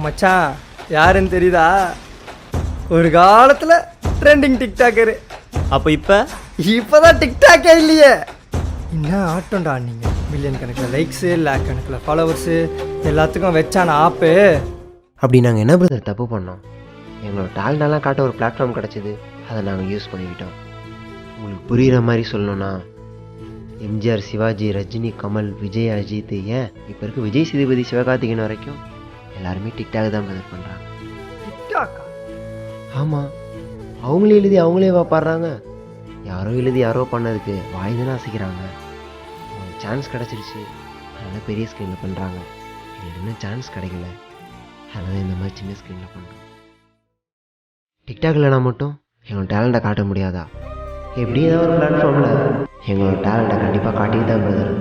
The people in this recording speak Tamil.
மச்சான் யாருன்னு தெரியுதா? ஒரு காலத்தில் ட்ரெண்டிங் டிக்டாக்கரு. அப்போ இப்போதான் டிக்டாக்கே இல்லையே. என்ன ஆட்டோண்டா நீங்கள். மில்லியன் கணக்கில் லைக்ஸு, லேக் கணக்கில் ஃபாலோவர்ஸு எல்லாத்துக்கும் வச்சான ஆப்பு. அப்படி நாங்கள் என்ன பிரதர் தப்பு பண்ணோம்? எங்களோட டேலண்டெல்லாம் காட்ட ஒரு பிளாட்ஃபார்ம் கிடச்சிது, அதை நாங்கள் யூஸ் பண்ணிக்கிட்டோம். உங்களுக்கு புரிகிற மாதிரி சொல்லணும்னா எம்ஜிஆர், சிவாஜி, ரஜினி, கமல், விஜய், அஜித், ஏன் இப்போ இருக்க விஜய் சேதுபதி, சிவகார்த்திகேயன் வரைக்கும் எல்லாருமே டிக்டாக் தான் பிரதர் பண்ணுறாங்க. டிக்டாக்கா? ஆமாம், அவங்களே எழுதி அவங்களே பாடுறாங்க. யாரோ எழுதி யாரோ பண்ணதுக்கு வாய் தானே அசைக்கிறாங்க. அவங்களுக்கு சான்ஸ் கிடச்சிருச்சு, அதனால் பெரிய ஸ்க்ரீனில் பண்ணுறாங்க. எங்களுக்கு இன்னும் சான்ஸ் கிடைக்கல, அதனால் இந்த மாதிரி சின்ன ஸ்க்ரீனில் பண்ணுறோம். டிக்டாக் இல்லைனா மட்டும் எங்களோட டேலண்ட்டை காட்ட முடியாதா? எப்படி ஏதாவது ஒரு பிளாட்ஃபார்மில் எங்களோட டேலண்ட்டை கண்டிப்பாக காட்டிட்டு தான் பிரதர்.